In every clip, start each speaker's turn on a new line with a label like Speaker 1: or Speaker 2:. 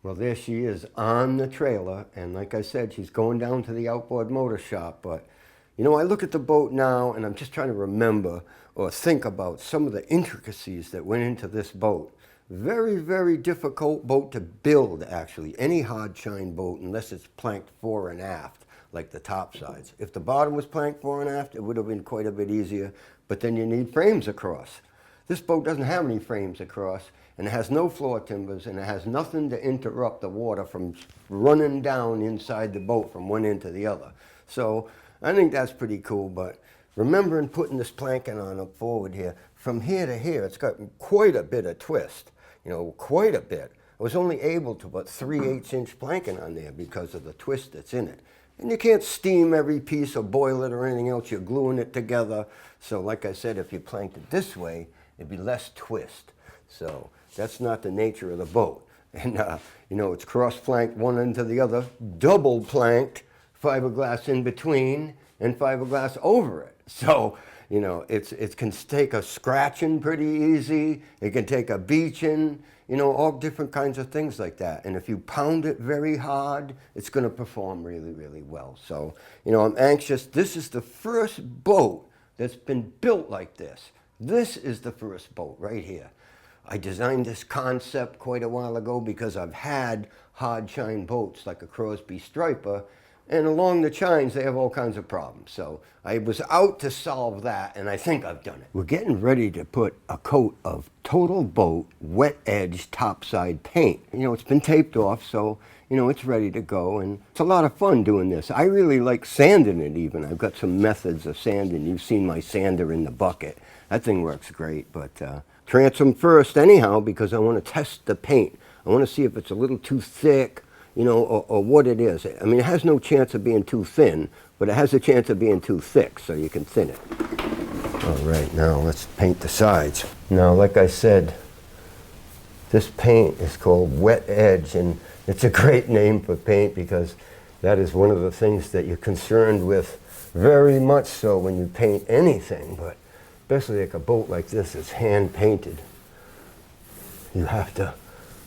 Speaker 1: Well, there she is on the trailer, and like I said, she's going down to the outboard motor shop. But, you know, I look at the boat now, and I'm just trying to remember or think about some of the intricacies that went into this boat. Very, very difficult boat to build, actually. Any hard chine boat, unless it's planked fore and aft, like the Topsides. If the bottom was planked fore and aft, it would have been quite a bit easier, but then you need frames across. This boat doesn't have any frames across, and it has no floor timbers, and it has nothing to interrupt the water from running down inside the boat from one end to the other. So I think that's pretty cool, but remembering putting this planking on up forward here, from here to here, it's got quite a bit of twist, you know, quite a bit. I was only able to put 3/8" planking on there because of the twist that's in it. And you can't steam every piece or boil it or anything else, you're gluing it together. So like I said, if you planked it this way, it'd be less twist. So that's not the nature of the boat. And you know, it's cross-planked one end to the other, double planked, fiberglass in between, and fiberglass over it. So, you know, it can take a scratching pretty easy, it can take a beaching, you know, all different kinds of things like that. And if you pound it very hard, it's going to perform really, really well. So, you know, I'm anxious. This is the first boat that's been built like this. This is the first boat right here. I designed this concept quite a while ago because I've had hard chine boats like a Crosby Striper, and along the chines they have all kinds of problems. So I was out to solve that, and I think I've done it. We're getting ready to put a coat of TotalBoat Wet Edge topside paint. You know, it's been taped off, so you know it's ready to go, and it's a lot of fun doing this. I really like sanding it even. I've got some methods of sanding. You've seen my sander in the bucket. That thing works great, but transom first anyhow, because I want to test the paint. I want to see if it's a little too thick, you know, or what it is. I mean, it has no chance of being too thin, but it has a chance of being too thick, so you can thin it. All right, now let's paint the sides. Now, like I said, this paint is called Wet Edge, and it's a great name for paint because that is one of the things that you're concerned with very much so when you paint anything, but especially like a boat like this is hand painted. You have to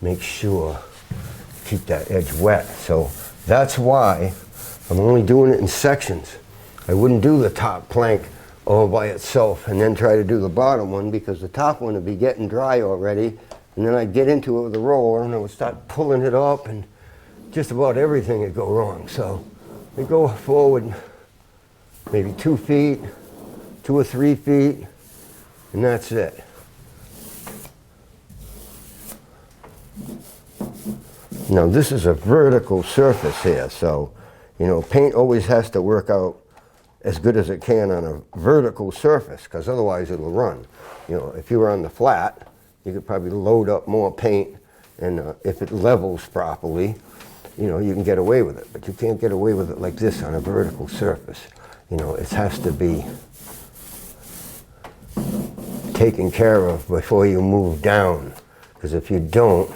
Speaker 1: make sure keep that edge wet. So that's why I'm only doing it in sections. I wouldn't do the top plank all by itself and then try to do the bottom one, because the top one would be getting dry already, and then I'd get into it with a roller and I would start pulling it up and just about everything would go wrong. So we go forward maybe 2 feet, 2 or 3 feet, and that's it. Now this is a vertical surface here, so you know, paint always has to work out as good as it can on a vertical surface, because otherwise it'll run. You know, if you were on the flat, you could probably load up more paint, and if it levels properly, you know, you can get away with it. But you can't get away with it like this on a vertical surface. You know, it has to be taken care of before you move down, because if you don't,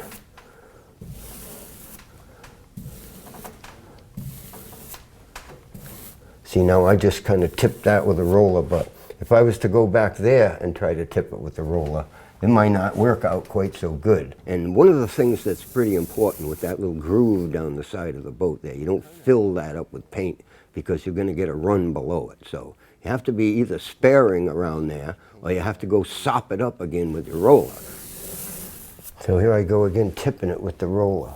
Speaker 1: see, now I just kind of tipped that with a roller, but if I was to go back there and try to tip it with the roller, it might not work out quite so good. And one of the things that's pretty important with that little groove down the side of the boat there, you don't fill that up with paint because you're going to get a run below it. So you have to be either sparing around there, or you have to go sop it up again with your roller. So here I go again, tipping it with the roller.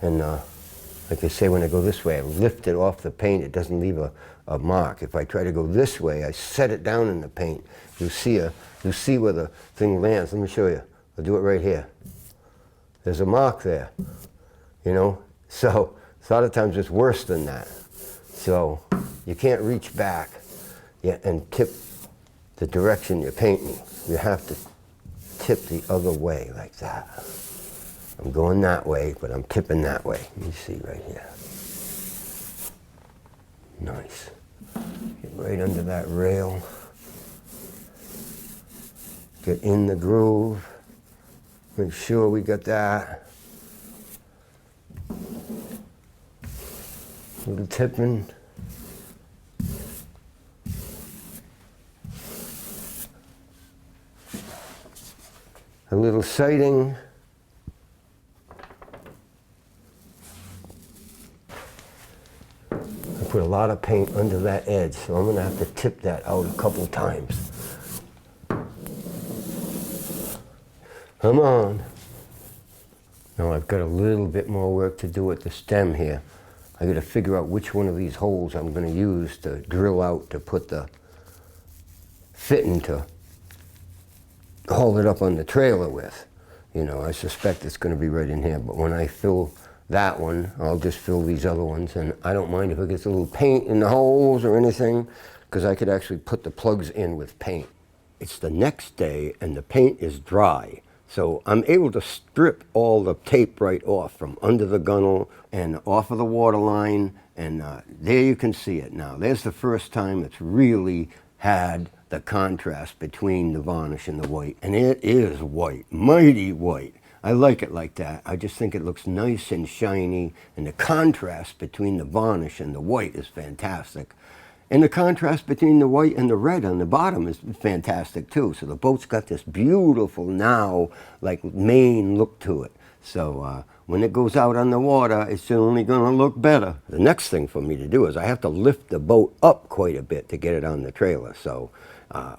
Speaker 1: And like I say, when I go this way, I lift it off the paint. It doesn't leave a mark. If I try to go this way, I set it down in the paint. You see where the thing lands. Let me show you. I'll do it right here. There's a mark there, you know? So a lot of times it's worse than that. So you can't reach back and tip the direction you're painting. You have to tip the other way like that. I'm going that way, but I'm tipping that way. You see right here. Nice. Get right under that rail. Get in the groove. Make sure we got that. Little tipping. A little sighting. put a lot of paint under that edge, so I'm gonna have to tip that out a couple times. Come on. Now I've got a little bit more work to do at the stem here. I gotta figure out which one of these holes I'm gonna use to drill out to put the fitting to hold it up on the trailer with. You know, I suspect it's gonna be right in here, but when I fill that one, I'll just fill these other ones, and I don't mind if it gets a little paint in the holes or anything, because I could actually put the plugs in with paint. It's the next day and the paint is dry. So I'm able to strip all the tape right off from under the gunnel and off of the water line, and there you can see it now. There's the first time it's really had the contrast between the varnish and the white, and it is white, mighty white. I like it like that. I just think it looks nice and shiny, and the contrast between the varnish and the white is fantastic. And the contrast between the white and the red on the bottom is fantastic too. So the boat's got this beautiful now, like Maine look to it. So when it goes out on the water, it's only gonna look better. The next thing for me to do is I have to lift the boat up quite a bit to get it on the trailer. So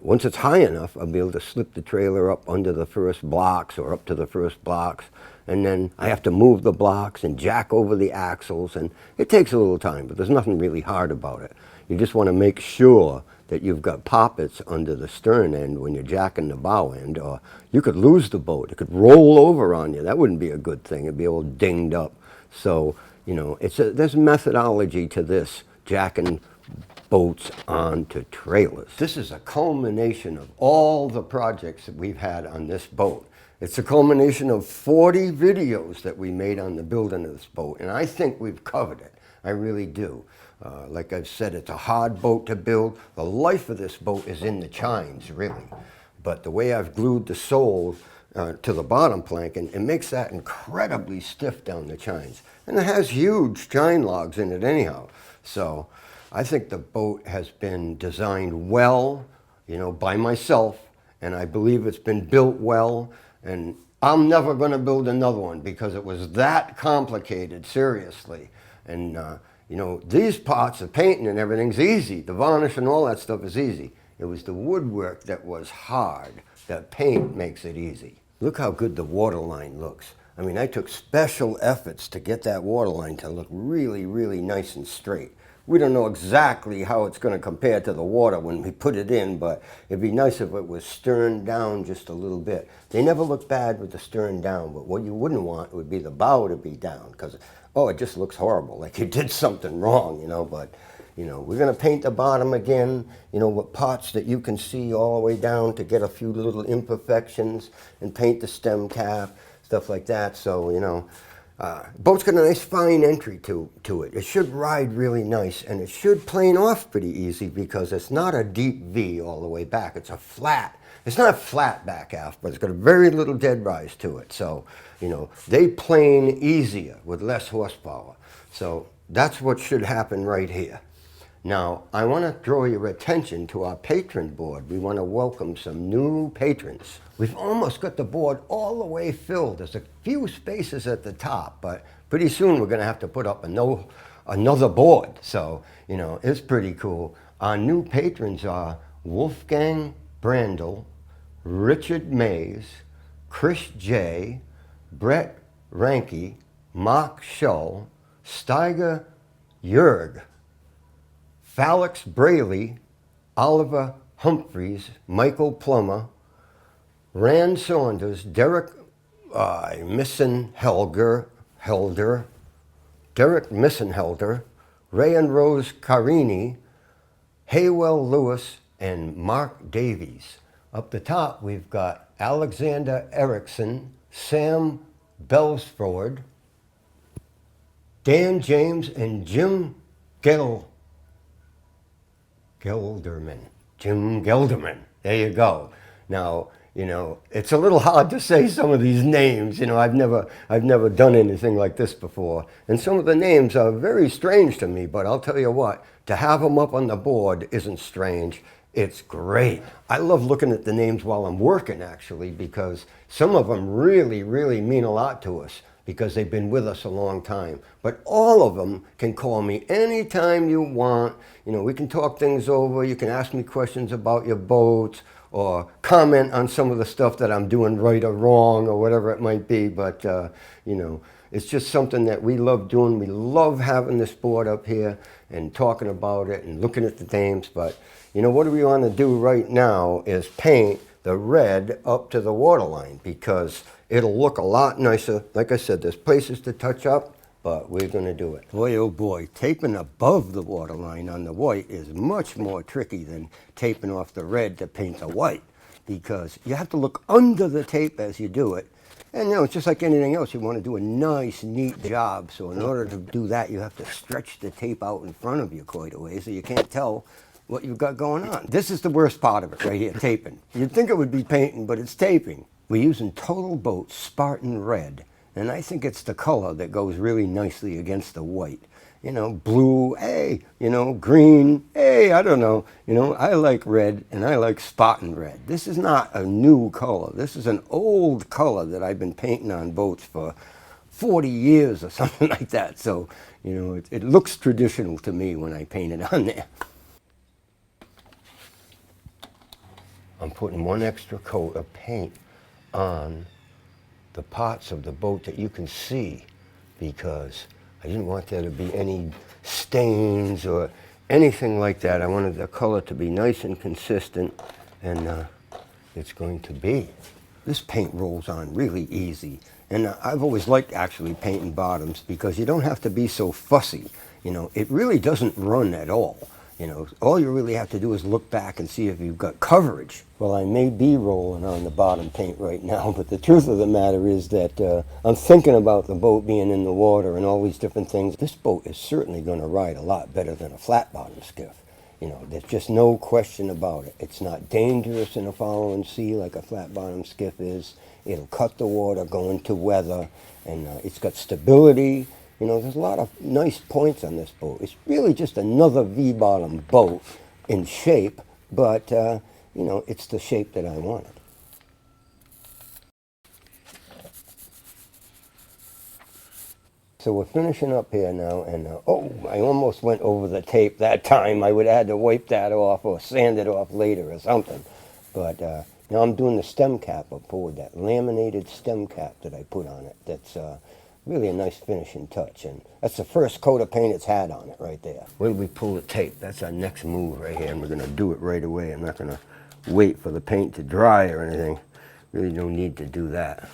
Speaker 1: once it's high enough, I'll be able to slip the trailer up under the first blocks or up to the first blocks. And then I have to move the blocks and jack over the axles, and it takes a little time, but there's nothing really hard about it. You just want to make sure that you've got poppets under the stern end when you're jacking the bow end, or you could lose the boat. It could roll over on you. That wouldn't be a good thing. It'd be all dinged up. So, you know, there's methodology to this, jacking boats onto trailers. This is a culmination of all the projects that we've had on this boat. It's a culmination of 40 videos that we made on the building of this boat, and I think we've covered it. I really do. Like I've said, it's a hard boat to build. The life of this boat is in the chines, really. But the way I've glued the sole to the bottom plank, and it makes that incredibly stiff down the chines. And it has huge chine logs in it anyhow. So I think the boat has been designed well, you know, by myself, and I believe it's been built well. And I'm never going to build another one because it was that complicated, seriously. And you know, these parts, the painting and everything's easy. The varnish and all that stuff is easy. It was the woodwork that was hard. The paint makes it easy. Look how good the waterline looks. I mean, I took special efforts to get that waterline to look really, really nice and straight. We don't know exactly how it's going to compare to the water when we put it in, but it'd be nice if it was stern down just a little bit. They never look bad with the stern down, but what you wouldn't want would be the bow to be down, because, oh, it just looks horrible, like you did something wrong, you know. But, you know, we're going to paint the bottom again, you know, with parts that you can see all the way down to get a few little imperfections, and paint the stem cap, stuff like that. So, you know, boat's got a nice fine entry to it. It should ride really nice, and it should plane off pretty easy because it's not a deep V all the way back. It's a flat. It's not a flat back aft, but it's got a very little dead rise to it. So, you know, they plane easier with less horsepower. So that's what should happen right here. Now, I want to draw your attention to our patron board. We want to welcome some new patrons. We've almost got the board all the way filled. There's a few spaces at the top, but pretty soon we're going to have to put up another board. So, you know, it's pretty cool. Our new patrons are Wolfgang Brandl, Richard Mays, Chris J., Brett Ranke, Mark Schull, Steiger Jurg, Felix Braley, Oliver Humphreys, Michael Plummer, Rand Saunders, Derek Missenhelder, Derek Missenhelder, Ray and Rose Carini, Haywell Lewis, and Mark Davies. Up the top, we've got Alexander Erickson, Sam Belsford, Dan James, and Jim Gelderman. Jim Gelderman. There you go. Now, you know, it's a little hard to say some of these names. You know, I've never done anything like this before. And some of the names are very strange to me, but I'll tell you what, to have them up on the board isn't strange. It's great. I love looking at the names while I'm working, actually, because some of them really, really mean a lot to us. because they've been with us a long time. But all of them can call me anytime you want. You know, we can talk things over. You can ask me questions about your boats or comment on some of the stuff that I'm doing right or wrong or whatever it might be. But, you know, it's just something that we love doing. We love having this board up here and talking about it and looking at the dames. But, you know, what we want to do right now is paint the red up to the waterline because it'll look a lot nicer. Like I said, there's places to touch up, but we're going to do it. Boy, oh boy, taping above the waterline on the white is much more tricky than taping off the red to paint the white because you have to look under the tape as you do it. And, you know, it's just like anything else. You want to do a nice, neat job. So in order to do that, you have to stretch the tape out in front of you quite a way so you can't tell what you've got going on. This is the worst part of it right here, taping. You'd think it would be painting, but it's taping. We're using TotalBoat Spartan Red, and I think it's the color that goes really nicely against the white. You know, blue, hey, you know, green, hey, I don't know. You know, I like red, and I like Spartan Red. This is not a new color. This is an old color that I've been painting on boats for 40 years or something like that. So, you know, it looks traditional to me when I paint it on there. I'm putting one extra coat of paint on the parts of the boat that you can see because I didn't want there to be any stains or anything like that. I wanted the color to be nice and consistent, and it's going to be. This paint rolls on really easy, and I've always liked actually painting bottoms because you don't have to be so fussy. You know, it really doesn't run at all. You know, all you really have to do is look back and see if you've got coverage. Well, I may be rolling on the bottom paint right now, but the truth of the matter is that I'm thinking about the boat being in the water and all these different things. This boat is certainly going to ride a lot better than a flat bottom skiff. You know, there's just no question about it. It's not dangerous in a following sea like a flat bottom skiff is. It'll cut the water going to weather, and it's got stability. You know, there's a lot of nice points on this boat. It's really just another V-bottom boat in shape, but, you know, it's the shape that I wanted. So we're finishing up here now, and oh, I almost went over the tape that time. I would have had to wipe that off or sand it off later or something. But now I'm doing the stem cap up forward, that laminated stem cap that I put on it. That's really a nice finishing touch, and that's the first coat of paint it's had on it right there. When we pull the tape, that's our next move right here, and we're going to do it right away. I'm not going to wait for the paint to dry or anything. Really no need to do that.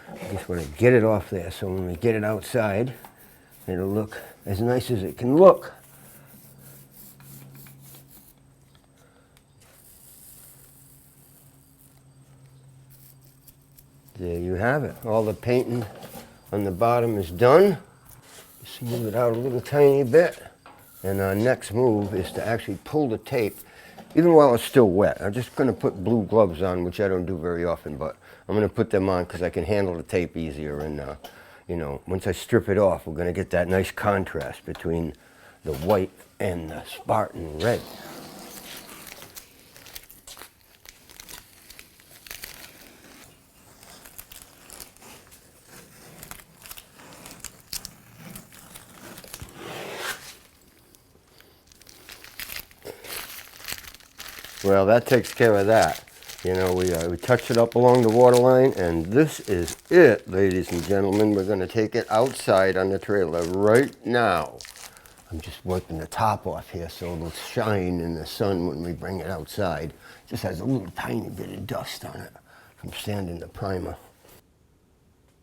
Speaker 1: I just want to get it off there so when we get it outside, it'll look as nice as it can look. There you have it. All the painting on the bottom is done. Smooth it out a little tiny bit. And our next move is to actually pull the tape, even while it's still wet. I'm just going to put blue gloves on, which I don't do very often, but I'm going to put them on because I can handle the tape easier. And, you know, once I strip it off, we're going to get that nice contrast between the white and the Spartan Red. Well, that takes care of that. You know, we touched it up along the waterline, and this is it, ladies and gentlemen. We're going to take it outside on the trailer right now. I'm just wiping the top off here so it'll shine in the sun when we bring it outside. It just has a little tiny bit of dust on it from sanding the primer.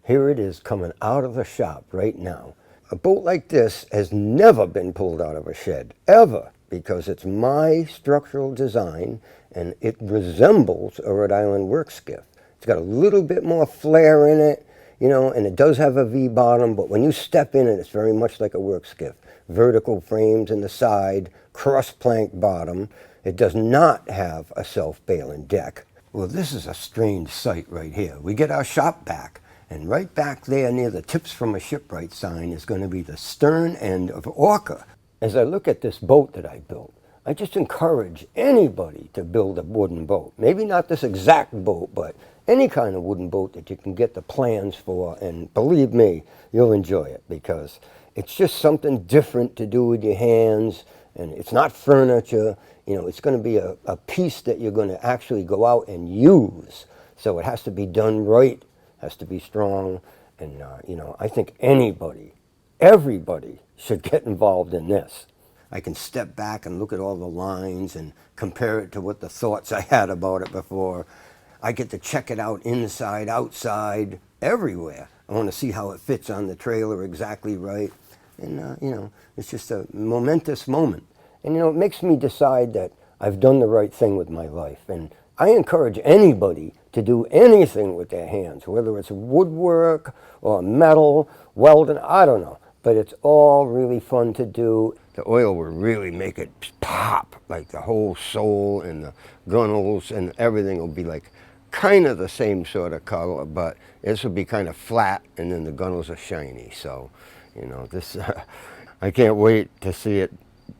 Speaker 1: Here it is coming out of the shop right now. A boat like this has never been pulled out of a shed, ever, because it's my structural design and it resembles a Rhode Island work skiff. It's got a little bit more flair in it, you know, and it does have a V-bottom, but when you step in it, it's very much like a work skiff. Vertical frames in the side, cross-plank bottom. It does not have a self-bailing deck. Well, this is a strange sight right here. We get our shop back, and right back there near the Tips from a Shipwright sign is going to be the stern end of ORCA. As I look at this boat that I built, I just encourage anybody to build a wooden boat. Maybe not this exact boat, but any kind of wooden boat that you can get the plans for, and believe me, you'll enjoy it because it's just something different to do with your hands, and it's not furniture. You know, it's going to be a piece that you're going to actually go out and use. So it has to be done right, has to be strong, and you know, I think everybody should get involved in this. I can step back and look at all the lines and compare it to what the thoughts I had about it before. I get to check it out inside, outside, everywhere. I want to see how it fits on the trailer exactly right. And, you know, it's just a momentous moment. And, you know, it makes me decide that I've done the right thing with my life. And I encourage anybody to do anything with their hands, whether it's woodwork or metal, welding, I don't know. But it's all really fun to do. The oil will really make it pop, like the whole sole and the gunnels and everything will be like kind of the same sort of color, but this will be kind of flat and then the gunnels are shiny. So, you know, this, I can't wait to see it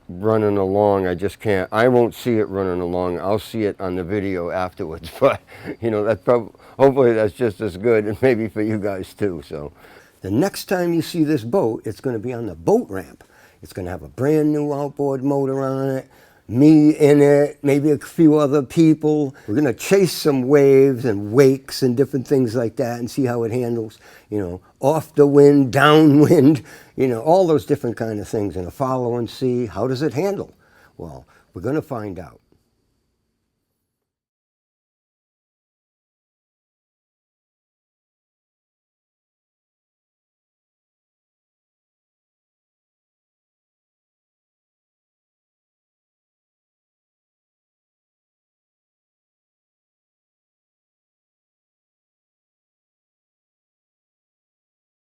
Speaker 1: running along. I just can't. I won't see it running along. I'll see it on the video afterwards, but, you know, that's probably, hopefully that's just as good, and maybe for you guys too. So the next time you see this boat, it's going to be on the boat ramp. It's going to have a brand new outboard motor on it, me in it, maybe a few other people. We're going to chase some waves and wakes and different things like that and see how it handles, you know, off the wind, downwind, you know, all those different kind of things. And follow and see, how does it handle? Well, we're going to find out.